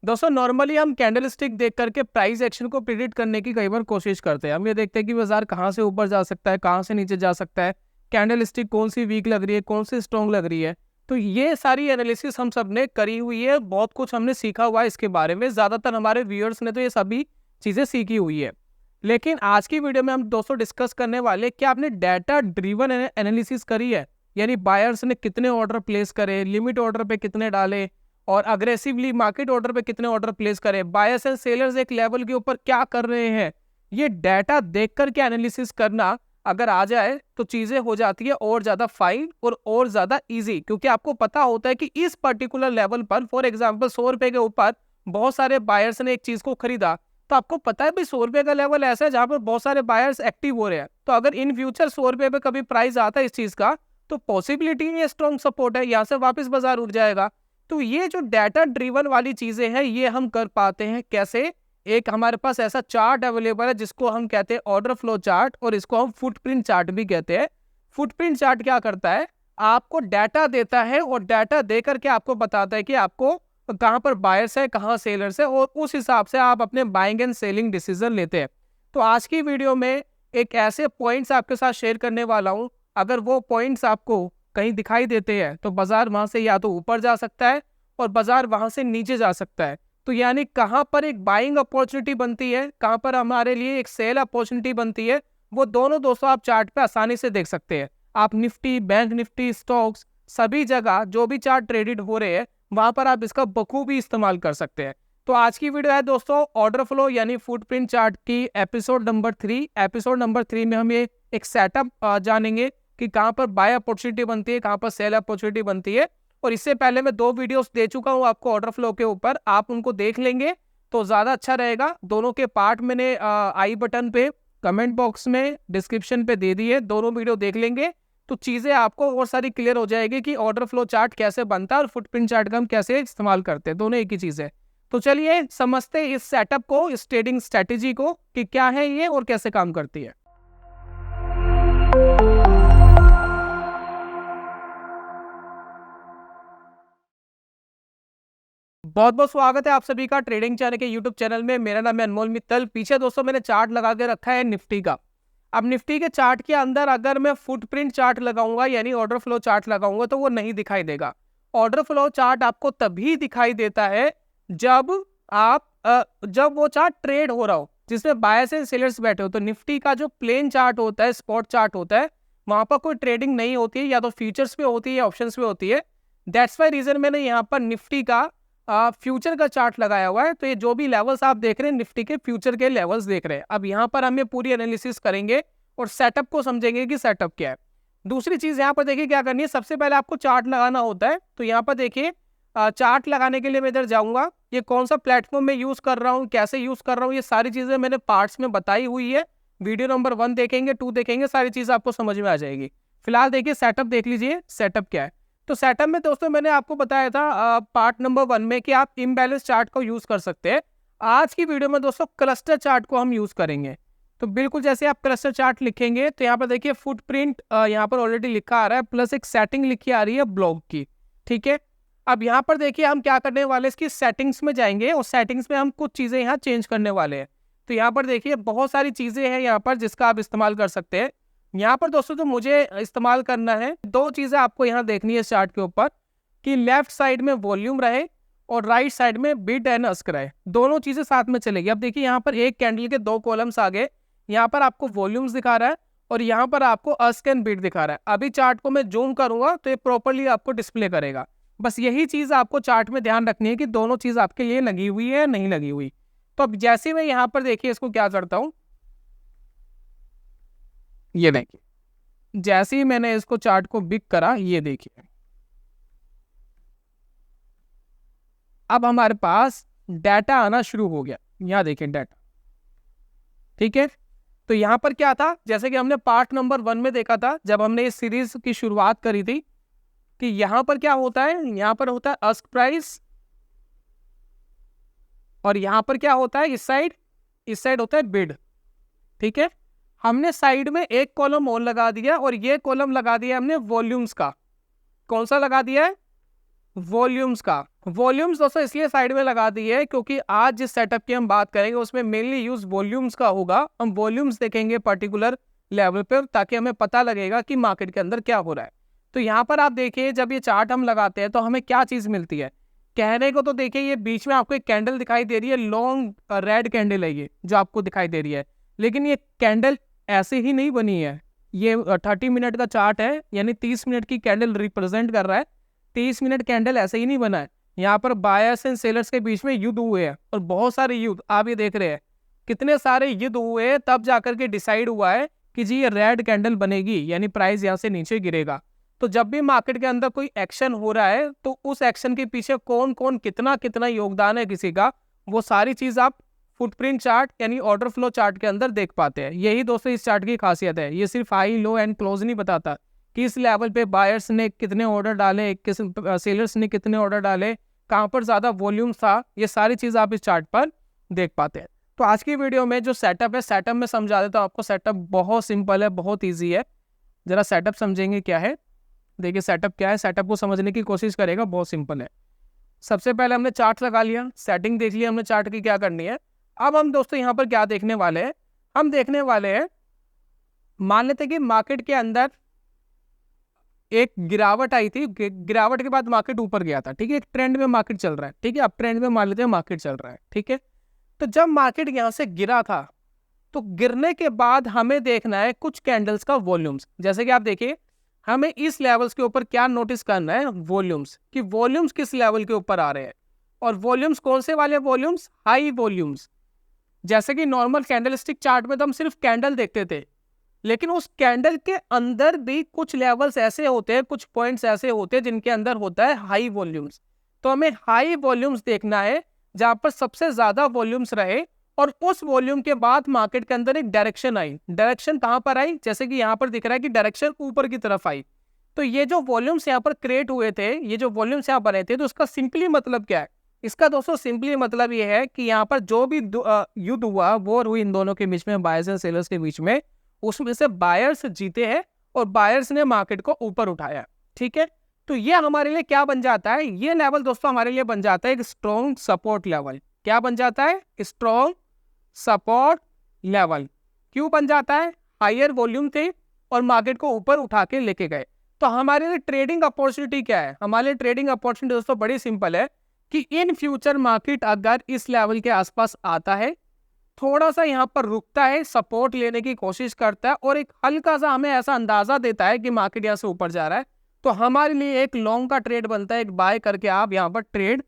दोस्तों नॉर्मली हम कैंडलस्टिक देख करके प्राइस एक्शन को प्रिडिक्ट करने की कई बार कोशिश करते हैं। हम ये देखते हैं कि बाजार कहाँ से ऊपर जा सकता है, कहाँ से नीचे जा सकता है, कैंडलस्टिक कौन सी वीक लग रही है, कौन सी स्ट्रॉन्ग लग रही है। तो ये सारी एनालिसिस हम सब ने करी हुई है, बहुत कुछ हमने सीखा हुआ है इसके बारे में। ज़्यादातर हमारे व्यूअर्स ने तो ये सभी चीज़ें सीखी हुई है। लेकिन आज की वीडियो में हम दोस्तों डिस्कस करने वाले क्या आपने डाटा ड्रिवन एनालिसिस करी है, यानी बायर्स ने कितने ऑर्डर प्लेस करे, लिमिट ऑर्डर पे कितने डाले और अग्रेसिवली मार्केट ऑर्डर पे कितने ऑर्डर प्लेस करें, बायर्स एंड सेलर्स एक लेवल के ऊपर क्या कर रहे हैं। ये डाटा देख करके एनालिसिस करना अगर आ जाए तो चीजें हो जाती है और ज्यादा फाइन और ज्यादा इजी, क्योंकि आपको पता होता है कि इस पर्टिकुलर लेवल पर फॉर एग्जांपल 100 रुपए के ऊपर बहुत सारे बायर्स ने एक चीज को खरीदा, तो आपको पता है भाई 100 रुपए का लेवल ऐसा है जहां पर बहुत सारे बायर्स एक्टिव हो रहे हैं। तो अगर इन फ्यूचर 100 रुपए पे कभी प्राइस आता है इस चीज का, तो पॉसिबिलिटी ये स्ट्रॉन्ग सपोर्ट है, यहाँ से वापस बाजार उठ जाएगा। तो ये जो डाटा ड्रिवन वाली चीजें हैं ये हम कर पाते हैं कैसे। एक हमारे पास ऐसा चार्ट अवेलेबल है जिसको हम कहते हैं ऑर्डर फ्लो चार्ट, और इसको हम फुटप्रिंट चार्ट भी कहते हैं। फुटप्रिंट चार्ट क्या करता है, आपको डाटा देता है और डाटा दे करके आपको बताता है कि आपको कहाँ पर बायर्स है, कहाँ सेलर्स है, और उस हिसाब से आप अपने बाइंग एंड सेलिंग डिसीजन लेते हैं। तो आज की वीडियो में एक ऐसे पॉइंट्स आपके साथ शेयर करने वाला हूँ, अगर वो पॉइंट्स आपको कहीं दिखाई देते हैं तो बाजार वहां से या तो ऊपर जा सकता है और बाजार वहां से नीचे जा सकता है। तो यानी कहां पर एक बाइंग अपॉर्चुनिटी बनती है, कहां पर हमारे लिए एक सेल अपॉर्चुनिटी बनती है, वो दोनों दोस्तों आप चार्ट पे आसानी से देख सकते हैं। आप निफ्टी, बैंक निफ्टी, स्टॉक्स, सभी जगह जो भी चार्ट ट्रेडेड हो रहे हैं वहां पर आप इसका बखूबी इस्तेमाल कर सकते हैं। तो आज की वीडियो है दोस्तों ऑर्डर फ्लो यानी फुटप्रिंट चार्ट की एपिसोड नंबर 3। एपिसोड नंबर 3 में हम ये एक सेटअप जानेंगे कि कहां पर बाय अपॉर्चुनिटी बनती है, कहां पर सेल अपॉर्चुनिटी बनती है। और इससे पहले मैं 2 वीडियोस दे चुका हूं आपको ऑर्डर फ्लो के ऊपर, आप उनको देख लेंगे तो ज्यादा अच्छा रहेगा। दोनों के पार्ट मैंने आई बटन पे, कमेंट बॉक्स में, डिस्क्रिप्शन पे दे दिए। दोनों वीडियो देख लेंगे तो चीजें आपको और सारी क्लियर हो जाएगी कि ऑर्डर फ्लो चार्ट कैसे बनता है और फुटप्रिंट चार्ट का हम कैसे इस्तेमाल करते हैं, दोनों एक ही चीज है। तो चलिए समझते इस सेटअप को, इस ट्रेडिंग स्ट्रेटेजी को कि क्या है ये और कैसे काम करती है। बहुत बहुत स्वागत है आप सभी का ट्रेडिंग चैनल के यूट्यूब चैनल में। मेरा नाम है अनमोल मित्तल। पीछे दोस्तों मैंने चार्ट लगा के रखा है निफ्टी का। अब निफ्टी के चार्ट के अंदर अगर मैं फुटप्रिंट चार्ट लगाऊंगा यानी ऑर्डर फ्लो चार्ट लगाऊंगा तो वो नहीं दिखाई देगा। ऑर्डर फ्लो चार्ट आपको तभी दिखाई देता है जब जब वो चार्ट ट्रेड हो रहा हो, जिसमें बायर्स एंड सेलर्स बैठे हो। तो निफ्टी का जो प्लेन चार्ट होता है, स्पॉट चार्ट होता है, वहां पर कोई ट्रेडिंग नहीं होती है, या तो फ्यूचर्स पे होती है या ऑप्शंस पे होती है। दैट्स वाई रीजन मैंने यहाँ पर निफ्टी का फ्यूचर का चार्ट लगाया हुआ है। तो ये जो भी लेवल्स आप देख रहे हैं निफ्टी के फ्यूचर के लेवल्स देख रहे हैं। अब यहाँ पर हम ये पूरी एनालिसिस करेंगे और सेटअप को समझेंगे कि सेटअप क्या है। दूसरी चीज यहाँ पर देखिए क्या करनी है, सबसे पहले आपको चार्ट लगाना होता है। तो यहाँ पर देखिए चार्ट लगाने के लिए मैं इधर जाऊंगा, ये कौन सा प्लेटफॉर्म में यूज कर रहा हूँ, कैसे यूज कर रहा हूँ, ये सारी चीजें मैंने पार्ट्स में बताई हुई है। वीडियो नंबर 1 देखेंगे, 2 देखेंगे, सारी चीज आपको समझ में आ जाएगी। फिलहाल देखिए सेटअप देख लीजिए, सेटअप क्या है। तो सेटअप में दोस्तों मैंने आपको बताया था पार्ट नंबर 1 में कि आप इम्बैलेंस चार्ट को यूज कर सकते हैं। आज की वीडियो में दोस्तों क्लस्टर चार्ट को हम यूज करेंगे। तो बिल्कुल जैसे आप क्लस्टर चार्ट लिखेंगे तो यहाँ पर देखिए फुटप्रिंट यहाँ पर ऑलरेडी लिखा आ रहा है, प्लस एक सेटिंग लिखी आ रही है ब्लॉक की। ठीक है, अब यहाँ पर देखिए हम क्या करने वाले, इसकी सेटिंग्स में जाएंगे और सेटिंग्स में हम कुछ चीजें यहाँ चेंज करने वाले हैं। तो यहाँ पर देखिए बहुत सारी चीजें हैं यहाँ पर जिसका आप इस्तेमाल कर सकते हैं। यहाँ पर दोस्तों तो मुझे इस्तेमाल करना है, 2 चीजें आपको यहाँ देखनी है इस चार्ट के ऊपर, कि लेफ्ट साइड में वॉल्यूम रहे और राइट साइड में बिड एंड अस्क रहे। दोनों चीजें साथ में चलेगी। अब देखिए यहाँ पर एक कैंडल के 2 कॉलम्स आ गए, यहाँ पर आपको वॉल्यूम्स दिखा रहा है और यहाँ पर आपको अस्क एंड बिड दिखा रहा है। अभी चार्ट को मैं जूम करूंगा तो ये प्रॉपरली आपको डिस्प्ले करेगा। बस यही चीज आपको चार्ट में ध्यान रखनी है कि दोनों चीज आपके लिए लगी हुई है या नहीं लगी हुई। तो अब जैसे मैं यहाँ पर देखिए इसको क्या करता हूं, ये देखिए जैसे ही मैंने इसको चार्ट को बिग करा, ये देखिए अब हमारे पास डाटा आना शुरू हो गया। यहाँ देखिए डाटा, ठीक है। तो यहाँ पर क्या था, जैसे कि हमने पार्ट नंबर 1 में देखा था जब हमने इस सीरीज की शुरुआत करी थी, कि यहाँ पर क्या होता है, यहाँ पर होता है अस्क प्राइस और यहाँ पर क्या होता है, इस साइड होता है बिड। ठीक है, हमने साइड में एक कॉलम और लगा दिया और ये कॉलम लगा दिया हमने वॉल्यूम्स का। कौन सा लगा दिया है, वॉल्यूम्स का। वॉल्यूम्स दोस्तों इसलिए साइड में लगा दी है क्योंकि आज जिस सेटअप की हम बात करेंगे उसमें मेनली यूज वॉल्यूम्स का होगा। हम वॉल्यूम्स देखेंगे पर्टिकुलर लेवल पर ताकि हमें पता लगेगा कि मार्केट के अंदर क्या हो रहा है। तो यहाँ पर आप देखिए जब ये चार्ट हम लगाते हैं तो हमें क्या चीज मिलती है। कहने को तो देखिए ये बीच में आपको एक कैंडल दिखाई दे रही है, लॉन्ग रेड कैंडल है ये जो आपको दिखाई दे रही है, लेकिन ये कैंडल ऐसे ही नहीं बनी है। ये 30 मिनट का चार्ट है, यानी 30 मिनट की कैंडल रिप्रेजेंट कर रहा है। 30 मिनट कैंडल ऐसे ही नहीं बना है। यहाँ पर बायर्स एंड सेलर्स के बीच में युद्ध हुए हैं और बहुत सारे युद्ध आप ये देख रहे हैं, कितने सारे युद्ध हुए हैं, तब जाकर के डिसाइड हुआ है कि जी ये रेड कैंडल बनेगी, यानी प्राइस यहाँ से नीचे गिरेगा। तो जब भी मार्केट के अंदर कोई एक्शन हो रहा है तो उस एक्शन के पीछे कौन कौन कितना कितना योगदान है किसी का, वो सारी चीज आप फुटप्रिंट चार्ट यानी ऑर्डर फ्लो चार्ट के अंदर देख पाते हैं। यही दोस्तों इस चार्ट की खासियत है। ये सिर्फ हाई लो एंड क्लोज नहीं बताता कि इस लेवल पे बायर्स ने कितने ऑर्डर डाले, किस सेलर्स ने कितने ऑर्डर डाले, कहाँ पर ज्यादा वॉल्यूम था, ये सारी चीज आप इस चार्ट पर देख पाते हैं। तो आज की वीडियो में जो सेटअप है, सेटअप में समझा देता हूँ आपको। सेटअप बहुत सिंपल है, बहुत ईजी है। जरा सेटअप समझेंगे क्या है। देखिए सेटअप क्या है, सेटअप को समझने की कोशिश करेगा, बहुत सिंपल है। सबसे पहले हमने चार्ट लगा लिया, सेटिंग देख लिया हमने चार्ट की क्या करनी है। अब हम दोस्तों यहाँ पर क्या देखने वाले हैं, हम देखने वाले हैं, मान लेते हैं कि मार्केट के अंदर एक गिरावट आई थी, गिरावट के बाद मार्केट ऊपर गया था, ठीक है, एक ट्रेंड में मार्केट चल रहा है, ठीक है, अब ट्रेंड में मान लेते हैं मार्केट चल रहा है, ठीक है। तो जब मार्केट यहाँ से गिरा था तो गिरने के बाद हमें देखना है कुछ कैंडल्स का वॉल्यूम्स। जैसे कि आप देखिए हमें इस लेवल्स के ऊपर क्या नोटिस करना है, वॉल्यूम्स, कि वॉल्यूम्स किस लेवल के ऊपर आ रहे हैं। और वॉल्यूम्स कौन से वाले वॉल्यूम्स, हाई वॉल्यूम्स। जैसे कि नॉर्मल कैंडलस्टिक चार्ट में तो हम सिर्फ कैंडल देखते थे, लेकिन उस कैंडल के अंदर भी कुछ लेवल्स ऐसे होते हैं, कुछ पॉइंट्स ऐसे होते हैं जिनके अंदर होता है हाई वॉल्यूम्स। तो हमें हाई वॉल्यूम्स देखना है जहां पर सबसे ज्यादा वॉल्यूम्स रहे और उस वॉल्यूम के बाद मार्केट के अंदर एक डायरेक्शन आई। डायरेक्शन कहां पर आई, जैसे कि यहां पर दिख रहा है कि डायरेक्शन ऊपर की तरफ आई। तो ये जो वॉल्यूम्स यहाँ पर क्रिएट हुए थे, ये जो वॉल्यूम्स यहाँ बने थे, तो उसका सिंपली मतलब क्या है। इसका दोस्तों सिंपली मतलब ये है कि यहाँ पर जो भी युद्ध हुआ, वॉर हुई इन दोनों के बीच में, बायर्स एंड सेलर्स के बीच में, उसमें से बायर्स जीते हैं और बायर्स ने मार्केट को ऊपर उठाया, ठीक है। तो ये हमारे लिए क्या बन जाता है, ये लेवल दोस्तों हमारे लिए बन जाता है एक स्ट्रॉन्ग सपोर्ट लेवल। क्या बन जाता है, स्ट्रॉन्ग सपोर्ट लेवल। क्यों बन जाता है, हायर वॉल्यूम थे और मार्केट को ऊपर उठा के लेके गए। तो हमारे लिए ट्रेडिंग अपॉर्चुनिटी क्या है, हमारे लिए ट्रेडिंग अपॉर्चुनिटी दोस्तों बड़ी सिंपल है कि इन फ्यूचर मार्केट अगर इस लेवल के आसपास आता है, थोड़ा सा यहाँ पर रुकता है, सपोर्ट लेने की कोशिश करता है और एक हल्का सा हमें ऐसा अंदाजा देता है कि मार्केट यहाँ से ऊपर जा रहा है, तो हमारे लिए एक लॉन्ग का ट्रेड बनता है। एक बाय करके आप यहाँ पर ट्रेड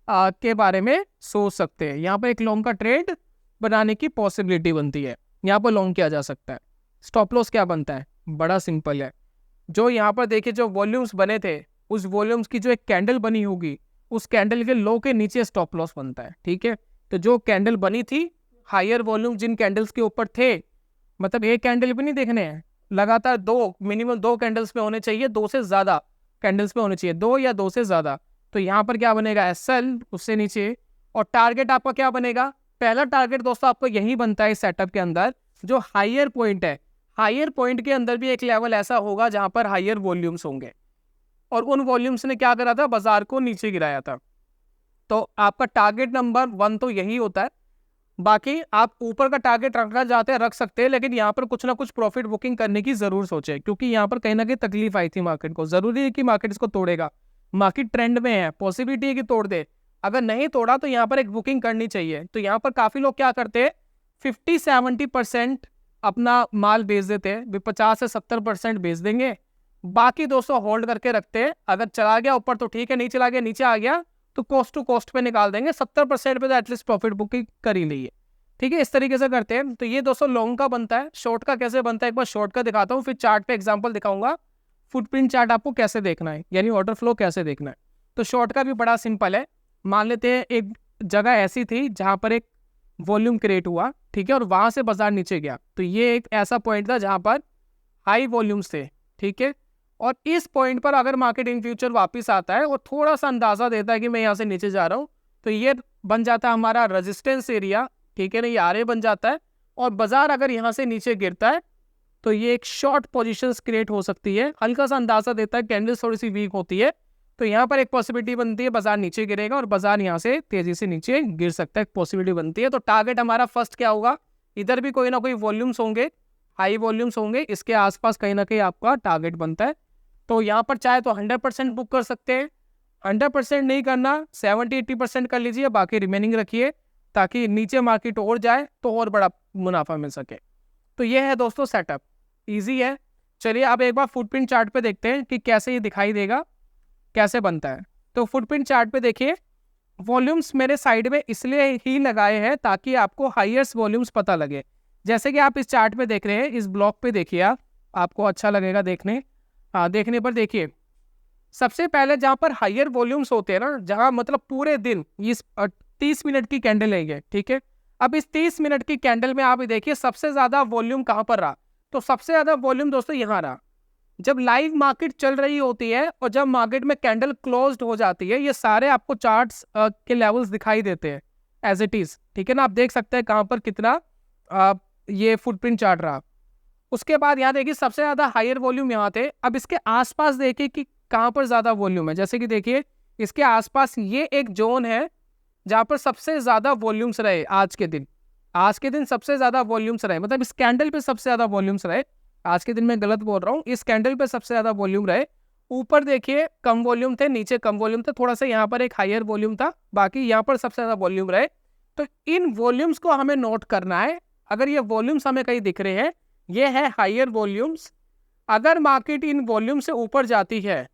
के बारे में सोच सकते हैं। यहाँ पर एक लॉन्ग का ट्रेड बनाने की पॉसिबिलिटी बनती है, यहाँ पर लॉन्ग किया जा सकता है। स्टॉप लॉस क्या बनता है, बड़ा सिंपल है। जो यहाँ पर देखिए जो वॉल्यूम्स बने थे, उस वॉल्यूम्स की जो एक कैंडल बनी होगी, उस कैंडल के लो के नीचे स्टॉप लॉस बनता है, ठीक है। तो जो कैंडल बनी थी, हायर वॉल्यूम जिन कैंडल्स के ऊपर थे, मतलब एक कैंडल भी नहीं देखने हैं, लगातार दो, मिनिमम 2 कैंडल्स पे होने चाहिए, 2 से ज्यादा कैंडल्स पे होने चाहिए, 2 या 2 से ज्यादा। तो यहाँ पर क्या बनेगा, एसएल, उससे नीचे। और टारगेट आपका क्या बनेगा, पहला टारगेट दोस्तों आपको यही बनता है इस सेटअप के अंदर, जो हायर पॉइंट है। हायर पॉइंट के अंदर भी एक लेवल ऐसा होगा जहां पर हायर वॉल्यूम्स होंगे और उन वॉल्यूम्स ने क्या करा था, बाजार को नीचे गिराया था। तो आपका टारगेट नंबर 1 तो यही होता है। बाकी आप ऊपर का टारगेट रखना चाहते हैं रख सकते हैं, लेकिन यहाँ पर कुछ ना कुछ प्रॉफिट बुकिंग करने की जरूर सोचे, क्योंकि यहाँ पर कहीं ना कहीं तकलीफ आई थी मार्केट को। जरूरी है कि मार्केट इसको तोड़ेगा, मार्केट ट्रेंड में है, पॉसिबिलिटी है कि तोड़ दे। अगर नहीं तोड़ा तो यहाँ पर एक बुकिंग करनी चाहिए। तो यहाँ पर काफी लोग क्या करते हैं, 50-70% अपना माल बेच देते हैं, 50 से 70% बेच देंगे, बाकी 200 होल्ड करके रखते हैं। अगर चला गया ऊपर तो ठीक है, नहीं चला गया, नीचे आ गया तो कॉस्ट टू कॉस्ट पे निकाल देंगे, 70% पे तो एटलीस्ट प्रॉफिट बुकिंग कर ही ली है, ठीक है। इस तरीके से करते हैं। तो ये दोस्तों लॉन्ग का बनता है। शॉर्ट का कैसे बनता है, एक बार शॉर्ट का दिखाता हूँ, फिर चार्ट पे एग्जांपल दिखाऊंगा, फुटप्रिंट चार्ट आपको कैसे देखना है, यानी ऑर्डर फ्लो कैसे देखना है। तो शॉर्ट का भी बड़ा सिंपल है। मान लेते हैं एक जगह ऐसी थी जहां पर एक वॉल्यूम क्रिएट हुआ, ठीक है, और वहां से बाजार नीचे गया। तो ये एक ऐसा पॉइंट था जहां पर हाई वॉल्यूम्स थे, ठीक है। और इस पॉइंट पर अगर मार्केट इन फ्यूचर वापस आता है और थोड़ा सा अंदाजा देता है कि मैं यहाँ से नीचे जा रहा हूँ, तो ये बन जाता है हमारा रेजिस्टेंस एरिया, ठीक है ना, ये आरए बन जाता है। और बाजार अगर यहाँ से नीचे गिरता है तो ये एक शॉर्ट पोजीशंस क्रिएट हो सकती है, हल्का सा अंदाजा देता है, कैंडल्स थोड़ी सी वीक होती है, तो यहाँ पर एक पॉसिबिलिटी बनती है बाजार नीचे गिरेगा और बाजार यहाँ से तेजी से नीचे गिर सकता है, एक पॉसिबिलिटी बनती है। तो टारगेट हमारा फर्स्ट क्या होगा, इधर भी कोई ना कोई वॉल्यूम्स होंगे, हाई वॉल्यूम्स होंगे, इसके आसपास कहीं ना कहीं आपका टारगेट बनता है। तो यहाँ पर चाहे तो 100% बुक कर सकते हैं, 100% नहीं करना 70-80% कर लीजिए, बाकी रिमेनिंग रखिए ताकि नीचे मार्केट और जाए तो और बड़ा मुनाफा मिल सके। तो ये है दोस्तों सेटअप, ईजी है। चलिए अब एक बार फुटप्रिंट चार्ट पे देखते हैं कि कैसे ये दिखाई देगा, कैसे बनता है। तो फुटप्रिंट चार्ट पे देखिए, वॉल्यूम्स मेरे साइड में इसलिए ही लगाए हैं ताकि आपको हाईएस्ट वॉल्यूम्स पता लगे। जैसे कि आप इस चार्ट पे देख रहे हैं, इस ब्लॉक पे देखिए, आपको अच्छा लगेगा देखने पर देखिए, सबसे पहले जहां पर हायर वॉल्यूम्स होते हैं ना, जहां मतलब पूरे दिन इस 30 मिनट की कैंडल है, ठीक है। अब इस 30 मिनट की कैंडल में आप देखिए सबसे ज्यादा वॉल्यूम कहां पर रहा, तो सबसे ज्यादा वॉल्यूम दोस्तों यहां रहा जब लाइव मार्केट चल रही होती है और जब मार्केट में कैंडल क्लोज्ड हो जाती है। ये सारे आपको चार्ट्स के लेवल्स दिखाई देते हैं एज इट इज, ठीक है ना। आप देख सकते हैं कहां पर कितना ये फुटप्रिंट चार्ट रहा। उसके बाद यहाँ देखिए सबसे ज्यादा हायर वॉल्यूम यहाँ थे। अब इसके आसपास देखिए कि कहां पर ज्यादा वॉल्यूम है, जैसे कि देखिए इसके आसपास ये एक जोन है जहां पर सबसे ज्यादा वॉल्यूम्स रहे आज के दिन सबसे ज्यादा वॉल्यूम्स रहे, मतलब इस कैंडल पे सबसे ज्यादा वॉल्यूम्स रहे। आज के दिन मैं गलत बोल रहा हूँ, इस कैंडल पे सबसे ज्यादा वॉल्यूम रहे। ऊपर देखिए कम वॉल्यूम थे, नीचे कम वॉल्यूम थे, थोड़ा सा यहाँ पर एक हायर वॉल्यूम था, बाकी यहाँ पर सबसे ज्यादा वॉल्यूम रहे। तो इन वॉल्यूम्स को हमें नोट करना है। अगर ये वॉल्यूम्स हमें कहीं दिख रहे हैं, ये है हायर वॉल्यूम्स। अगर मार्केट इन वॉल्यूम से ऊपर जाती है,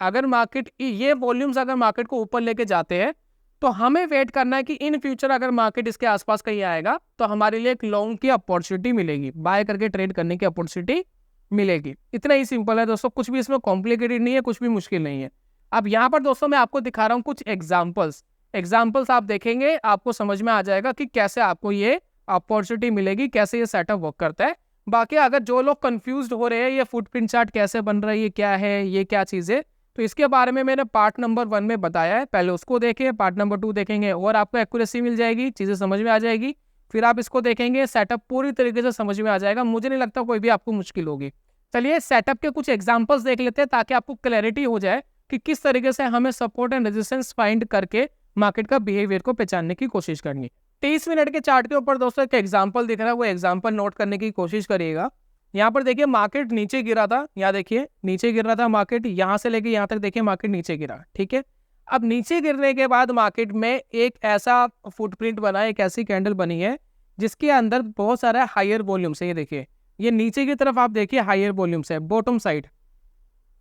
अगर मार्केट ये वॉल्यूम्स अगर मार्केट को ऊपर लेके जाते हैं, तो हमें वेट करना है कि इन फ्यूचर अगर मार्केट इसके आसपास कहीं आएगा तो हमारे लिए एक लॉन्ग की अपॉर्चुनिटी मिलेगी, बाय करके ट्रेड करने की अपॉर्चुनिटी मिलेगी। इतना ही सिंपल है दोस्तों, कुछ भी इसमें कॉम्प्लिकेटेड नहीं है, कुछ भी मुश्किल नहीं है। अब यहाँ पर दोस्तों मैं आपको दिखा रहा हूँ कुछ एग्जाम्पल्स आप देखेंगे आपको समझ में आ जाएगा कि कैसे आपको ये अपॉर्चुनिटी मिलेगी, कैसे ये सेटअप वर्क करता है। बाकी अगर जो लोग कंफ्यूज्ड हो रहे हैं ये फुटप्रिंट चार्ट कैसे बन रहा है, ये क्या है, ये क्या चीज़ है, तो इसके बारे में मैंने पार्ट नंबर 1 में बताया है, पहले उसको देखिए, पार्ट नंबर 2 देखेंगे और आपको एक्यूरेसी मिल जाएगी, चीज़ें समझ में आ जाएगी। फिर आप इसको देखेंगे, सेटअप पूरी तरीके से समझ में आ जाएगा। मुझे नहीं लगता कोई भी आपको मुश्किल होगी। चलिए सेटअप के कुछ एग्जाम्पल्स देख लेते हैं ताकि आपको क्लैरिटी हो जाए कि किस तरीके से हमें सपोर्ट एंड रेजिस्टेंस फाइंड करके मार्केट का बिहेवियर को पहचानने की कोशिश करनी है। 30 मिनट के चार्ट के ऊपर दोस्तों एक एग्जाम्पल दिख रहा है, वो एग्जाम्पल नोट करने की कोशिश करिएगा। यहाँ पर देखिए मार्केट नीचे गिरा था, यहाँ देखिए नीचे गिर रहा था मार्केट, यहाँ से लेके यहाँ तक देखिए मार्केट नीचे गिरा, ठीक है। अब नीचे गिरने के बाद मार्केट में एक ऐसा फुटप्रिंट बना, एक ऐसी कैंडल बनी है जिसके अंदर बहुत सारा हायर वॉल्यूम्स है। ये देखिए, ये नीचे की तरफ आप देखिए हायर वॉल्यूम्स है, बॉटम साइड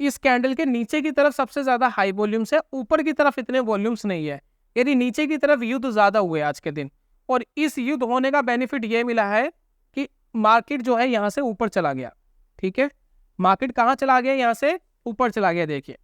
इस कैंडल के नीचे की तरफ सबसे ज्यादा हाई वॉल्यूम्स है, ऊपर की तरफ इतने वॉल्यूम्स नहीं है। यदि नीचे की तरफ युद्ध ज्यादा हुए आज के दिन, और इस युद्ध होने का बेनिफिट ये मिला है कि मार्केट जो है यहाँ से ऊपर चला गया, ठीक है। मार्केट कहाँ चला गया, यहाँ से ऊपर चला गया। देखिए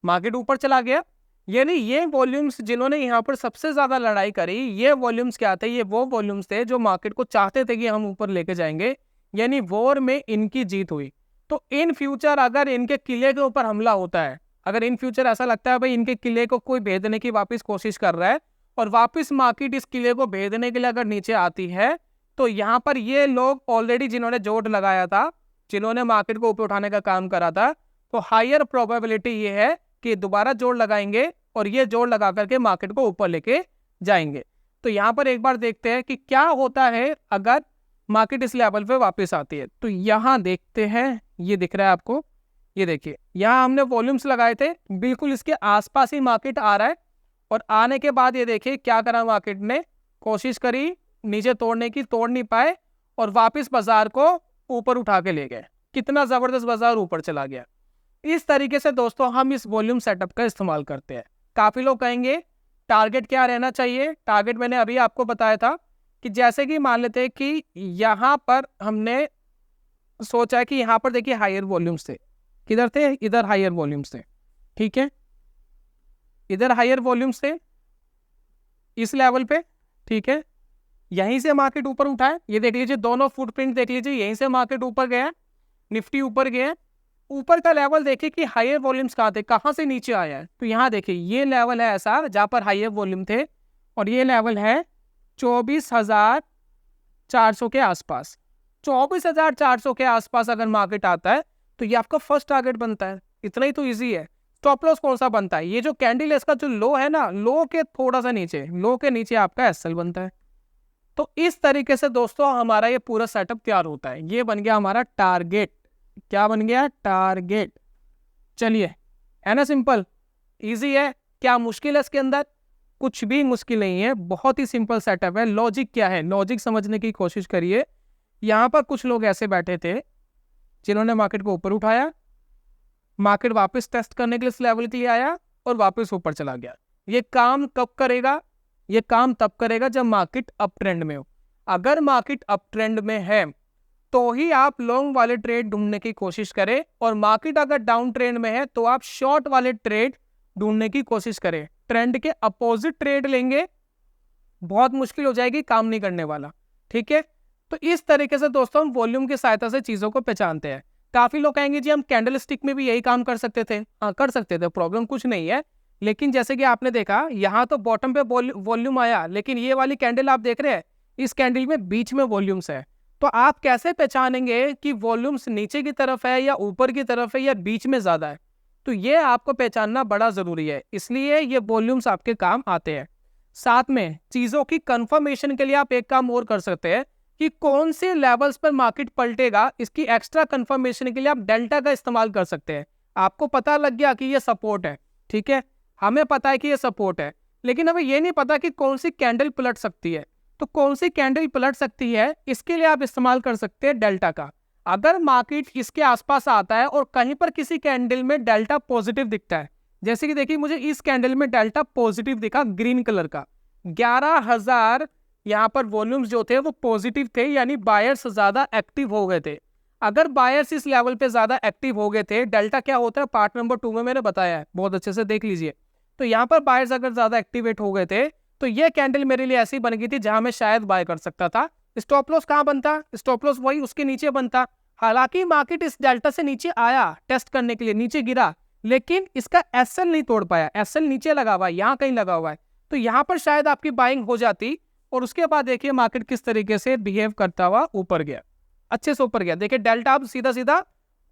मार्केट ऊपर चला गया, यानी ये वॉल्यूम्स जिन्होंने यहाँ पर सबसे ज्यादा लड़ाई करी, ये वॉल्यूम्स क्या थे, ये वो वॉल्यूम्स थे जो मार्केट को चाहते थे कि हम ऊपर लेके जाएंगे, यानी वॉर में इनकी जीत हुई। तो इन फ्यूचर अगर इनके किले के ऊपर हमला होता है, अगर इन फ्यूचर ऐसा लगता है भाई इनके किले को कोई भेदने की वापस कोशिश कर रहा है और वापस मार्केट इस किले को भेदने के लिए अगर नीचे आती है, तो यहाँ पर ये लोग ऑलरेडी जिन्होंने जोड़ लगाया था, जिन्होंने मार्केट को ऊपर उठाने का काम करा था, तो हायर प्रोबेबिलिटी ये है कि दोबारा जोड़ लगाएंगे और ये जोड़ लगा करके मार्केट को ऊपर लेके जाएंगे। तो यहाँ पर एक बार देखते हैं कि क्या होता है अगर मार्केट इस लेवल पे वापस आती है। तो यहाँ देखते हैं, ये दिख रहा है आपको, ये देखिए यहाँ हमने वॉल्यूम्स लगाए थे, बिल्कुल इसके आसपास ही मार्केट आ रहा है, और आने के बाद ये देखिए क्या करा मार्केट ने, कोशिश करी नीचे तोड़ने की, तोड़ नहीं पाए और वापस बाजार को ऊपर उठा के ले गए। कितना जबरदस्त बाजार ऊपर चला गया। इस तरीके से दोस्तों हम इस वॉल्यूम सेटअप का इस्तेमाल करते हैं। काफी लोग कहेंगे टारगेट क्या रहना चाहिए, टारगेट मैंने अभी आपको बताया था कि जैसे कि मान लेते हैं कि यहाँ पर हमने सोचा है कि यहाँ पर देखिए हायर वॉल्यूम्स थे, किधर थे, इधर हायर वॉल्यूम्स थे, ठीक है, इधर हायर वॉल्यूम्स थे इस लेवल पे, ठीक है। यहीं से मार्केट ऊपर उठा है, ये देख लीजिए दोनों फुटप्रिंट देख लीजिए, यहीं से मार्केट ऊपर गया, निफ्टी ऊपर गया। ऊपर का लेवल देखिए कि हायर वॉल्यूम्स कहाँ थे, कहाँ से नीचे आया है, तो यहाँ देखिए ये लेवल है ऐसा जहाँ पर हायर वॉल्यूम थे, और ये लेवल है 24,400 के आसपास। 24,400 के आसपास अगर मार्केट आता है तो ये आपका फर्स्ट टारगेट बनता है। इतना ही तो इजी है, स्टॉप लॉस कौन सा बनता है? ये जो कैंडल है इसका जो लो है ना, लो के थोड़ा सा नीचे, लो के नीचे आपका एसएल बनता है। तो इस तरीके से दोस्तों हमारा ये पूरा सेटअप तैयार होता है। ये बन गया हमारा टारगेट। क्या बन गया? टारगेट। चलिए, है ना सिंपल, इजी है। क्या मुश्किल है इसके अंदर? कुछ भी मुश्किल नहीं है, बहुत ही सिंपल सेटअप है। लॉजिक क्या है, लॉजिक समझने की कोशिश करिए। यहां पर कुछ लोग ऐसे बैठे थे जिन्होंने मार्केट को ऊपर उठाया, मार्केट वापस टेस्ट करने के लिए इस लेवल के लिए आया और वापस ऊपर चला गया। ये काम कब करेगा? ये काम तब करेगा जब मार्केट अप ट्रेंड में हो। अगर मार्केट अप ट्रेंड में है तो ही आप लॉन्ग वाले ट्रेड ढूंढने की कोशिश करें, और मार्केट अगर डाउन ट्रेंड में है तो आप शॉर्ट वाले ट्रेड ढूंढने की कोशिश करें। ट्रेंड के अपोजिट ट्रेड लेंगे बहुत मुश्किल हो जाएगी, काम नहीं करने वाला। ठीक है, तो इस तरीके से दोस्तों हम वॉल्यूम की सहायता से चीजों को पहचानते हैं। काफी लोग कहेंगे जी हम कैंडल स्टिक में भी यही काम कर सकते थे। हाँ, कर सकते थे, प्रॉब्लम कुछ नहीं है। लेकिन जैसे कि आपने देखा यहाँ तो बॉटम पे वॉल्यूम आया, लेकिन ये वाली कैंडल आप देख रहे हैं, इस कैंडल में बीच में वॉल्यूम्स है। तो आप कैसे पहचानेंगे कि वॉल्यूम्स नीचे की तरफ है या ऊपर की तरफ है या बीच में ज्यादा है? तो ये आपको पहचानना बड़ा जरूरी है, इसलिए ये वॉल्यूम्स आपके काम आते हैं। साथ में चीजों की कंफर्मेशन के लिए आप एक काम और कर सकते हैं कि कौन से लेवल्स पर मार्केट पलटेगा, इसकी एक्स्ट्रा कंफर्मेशन के लिए आप डेल्टा का इस्तेमाल कर सकते हैं। आपको पता लग गया कि ये सपोर्ट है, ठीक है, हमें पता है कि ये सपोर्ट है, लेकिन हमें ये नहीं पता कि कौन सी कैंडल पलट सकती है। तो कौन सी कैंडल पलट सकती है, इसके लिए आप इस्तेमाल कर सकते हैं डेल्टा का। अगर मार्केट इसके आसपास आता है और कहीं पर किसी कैंडल में डेल्टा पॉजिटिव दिखता है, जैसे कि देखिए मुझे इस कैंडल में डेल्टा पॉजिटिव दिखा ग्रीन कलर का, 11,000 यहाँ पर वॉल्यूम्स जो थे वो पॉजिटिव थे, यानी बायर्स ज्यादा एक्टिव हो गए थे। अगर बायर्स इस लेवल पे ज्यादा एक्टिव हो गए थे, डेल्टा क्या होता है पार्ट नंबर 2 में मैंने बताया है, बहुत अच्छे से देख लीजिए। तो यहाँ पर बायर्स अगर ज्यादा एक्टिवेट हो गए थे तो ये कैंडल मेरे लिए ऐसी बन गई थी जहां मैं शायद बाय कर सकता था। स्टॉप लॉस कहां बनता? स्टॉप लॉस वही उसके नीचे बनता। हालांकि मार्केट इस डेल्टा से नीचे आया टेस्ट करने के लिए, नीचे गिरा, लेकिन इसका एसएल नहीं तोड़ पाया। एसएल नीचे लगा हुआ है, यहाँ कहीं लगा हुआ है, तो यहाँ पर शायद आपकी बाइंग हो जाती। और उसके बाद देखिए मार्केट किस तरीके से बिहेव करता हुआ ऊपर गया, अच्छे से ऊपर गया। देखिए डेल्टा अब सीधा सीधा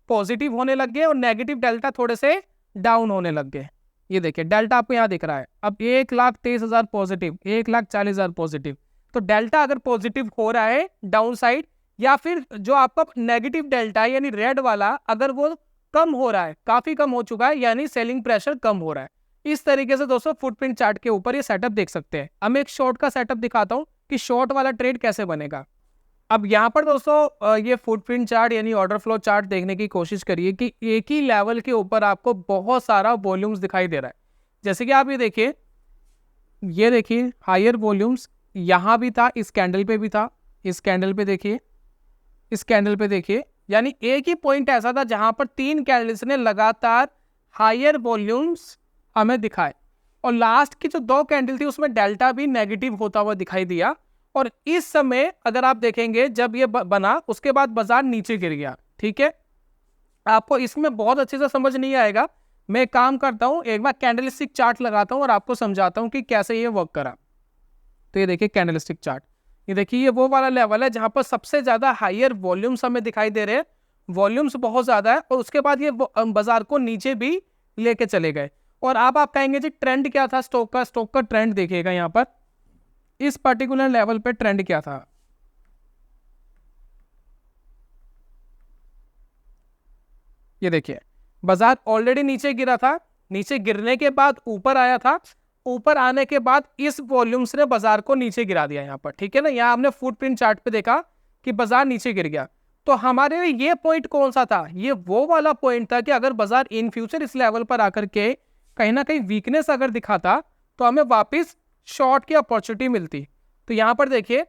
पॉजिटिव होने लग गए और नेगेटिव डेल्टा थोड़े से डाउन होने लग गए। ये देखिए डेल्टा आपको यहाँ दिख रहा है, अब 1,23,000 पॉजिटिव, 1,40,000 पॉजिटिव। तो डेल्टा अगर पॉजिटिव हो रहा है डाउन साइड, या फिर जो आपका नेगेटिव डेल्टा है यानी रेड वाला, अगर वो कम हो रहा है, काफी कम हो चुका है, यानी सेलिंग प्रेशर कम हो रहा है। इस तरीके से दोस्तों फुटप्रिंट चार्ट के ऊपर ये सेटअप देख सकते हैं। अब मैं एक शॉर्ट का सेटअप दिखाता हूँ कि शॉर्ट वाला ट्रेड कैसे बनेगा। अब यहाँ पर दोस्तों ये फुटप्रिंट चार्ट यानी ऑर्डर फ्लो चार्ट देखने की कोशिश करिए कि एक ही लेवल के ऊपर आपको बहुत सारा वॉल्यूम्स दिखाई दे रहा है। जैसे कि आप ये देखिए हायर वॉल्यूम्स यहाँ भी था, इस कैंडल पे भी था, इस कैंडल पे देखिए, इस कैंडल पे देखिए, यानी एक ही पॉइंट ऐसा था जहां पर 3 कैंडल्स ने लगातार हायर वॉल्यूम्स हमें दिखाए, और लास्ट की जो 2 कैंडल थी उसमें डेल्टा भी नेगेटिव होता हुआ दिखाई दिया। और इस समय अगर आप देखेंगे जब ये बना उसके बाद बाजार नीचे गिर गया। ठीक है, आपको इसमें बहुत अच्छे से समझ नहीं आएगा, मैं एक काम करता हूं, एक बार कैंडलस्टिक चार्ट लगाता हूं और आपको समझाता हूं कि कैसे ये वर्क करा। तो ये देखिए कैंडलस्टिक चार्ट, ये देखिए ये वो वाला लेवल है जहां पर सबसे ज्यादा हायर वॉल्यूम्स हमें दिखाई दे रहे हैं, वॉल्यूम्स बहुत ज्यादा है, और उसके बाद ये बाजार को नीचे भी लेके चले गए। और अब आप कहेंगे जी ट्रेंड क्या था स्टॉक का? स्टॉक का ट्रेंड देखिएगा यहाँ पर, इस पर्टिकुलर लेवल पे ट्रेंड क्या था। ये देखिए बाजार ऑलरेडी नीचे गिरा था, नीचे गिरने के बाद ऊपर आया था, ऊपर आने के बाद इस वॉल्यूम्स ने बाजार को नीचे गिरा दिया यहाँ पर। ठीक है ना, यहाँ हमने फुटप्रिंट चार्ट पे देखा कि बाजार नीचे गिर गया। तो हमारे लिए ये पॉइंट कौन सा था? ये वो वाला पॉइंट था कि अगर बाजार इन फ्यूचर इस लेवल पर आकर के कहीं ना कहीं वीकनेस अगर दिखाता तो हमें वापस शॉर्ट की अपॉर्चुनिटी मिलती। तो यहाँ पर देखिए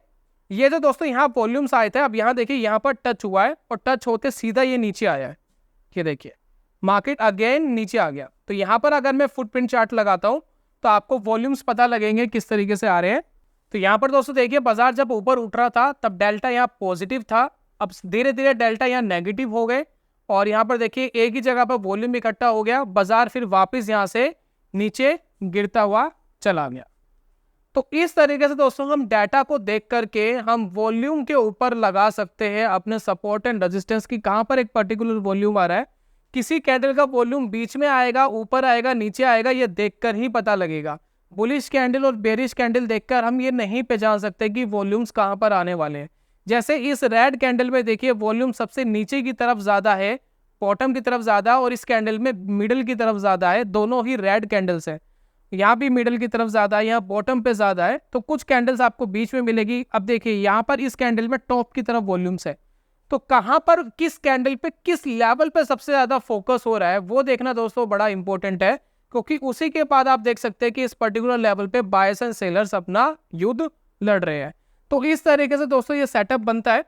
ये जो दोस्तों यहाँ वॉल्यूम्स आए थे, अब यहाँ देखिए यहाँ पर टच हुआ है और टच होते सीधा ये नीचे आया है। ये देखिए मार्केट अगेन नीचे आ गया। तो यहाँ पर अगर मैं फुटप्रिंट चार्ट लगाता हूँ तो आपको वॉल्यूम्स पता लगेंगे किस तरीके से आ रहे हैं। तो यहाँ पर दोस्तों देखिए बाजार जब ऊपर उठ रहा था तब डेल्टा यहाँ पॉजिटिव था, अब धीरे धीरे डेल्टा यहाँ नेगेटिव हो गए, और यहाँ पर देखिए एक ही जगह पर वॉल्यूम इकट्ठा हो गया, बाजार फिर वापस यहाँ से नीचे गिरता हुआ चला गया। तो इस तरीके से दोस्तों हम डाटा को देख करके हम वॉल्यूम के ऊपर लगा सकते हैं अपने सपोर्ट एंड रेजिस्टेंस की, कहां पर एक पर्टिकुलर वॉल्यूम आ रहा है, किसी कैंडल का वॉल्यूम बीच में आएगा, ऊपर आएगा, नीचे आएगा, ये देखकर ही पता लगेगा। बुलिश कैंडल और बेरिश कैंडल देखकर हम ये नहीं पहचान सकते कि वॉल्यूम्स कहां पर आने वाले हैं। जैसे इस रेड कैंडल में देखिए वॉल्यूम सबसे नीचे की तरफ ज्यादा है, बॉटम की तरफ ज्यादा, और इस कैंडल में मिडिल की तरफ ज्यादा है। दोनों ही रेड कैंडल्स हैं, यहाँ भी मिडिल की तरफ ज्यादा है, यहाँ बॉटम पे ज्यादा है, तो कुछ कैंडल्स आपको बीच में मिलेगी। अब देखिए यहाँ पर इस कैंडल में टॉप की तरफ वॉल्यूम्स है, तो कहां पर किस कैंडल पे किस लेवल पे सबसे ज्यादा फोकस हो रहा है वो देखना दोस्तों बड़ा इंपॉर्टेंट है, क्योंकि उसी के बाद आप देख सकते हैं कि इस पर्टिकुलर लेवल पे बायर्स एंड सेलर्स अपना युद्ध लड़ रहे हैं। तो इस तरीके से दोस्तों ये सेटअप बनता है।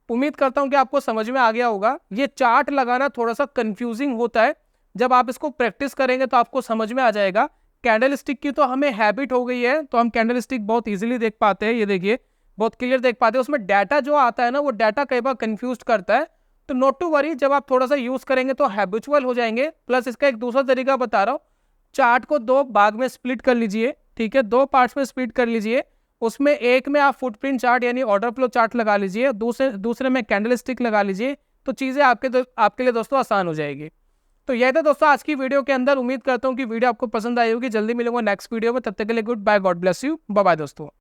उम्मीद करता हूं कि आपको समझ में आ गया होगा। ये चार्ट लगाना थोड़ा सा कंफ्यूजिंग होता है, जब आप इसको प्रैक्टिस करेंगे तो आपको समझ में आ जाएगा। कैंडल स्टिक की तो हमें हैबिट हो गई है, तो हम कैंडल स्टिक बहुत इजीली देख पाते हैं। ये देखिए बहुत क्लियर देख पाते हैं। उसमें डाटा जो आता है ना, वो डाटा कई बार कंफ्यूज करता है, तो नॉट टू वरी, जब आप थोड़ा सा यूज करेंगे तो हैबिचुअल हो जाएंगे। प्लस इसका एक दूसरा तरीका बता रहा हूँ, चार्ट को दो भाग में स्प्लिट कर लीजिए, ठीक है, दो पार्ट्स में स्प्लिट कर लीजिए। उसमें एक में आप फुटप्रिंट चार्ट यानी ऑर्डर फ्लो चार्ट लगा लीजिए, दूसरे में कैंडल स्टिक लगा लीजिए, तो चीजें आपके लिए दोस्तों आसान हो जाएगी। तो यह था दोस्तों आज की वीडियो के अंदर। उम्मीद करता हूँ कि वीडियो आपको पसंद आई होगी। जल्दी मिलूंगा नेक्स्ट वीडियो में, तब तक के लिए goodbye, God bless you, bye bye दोस्तों।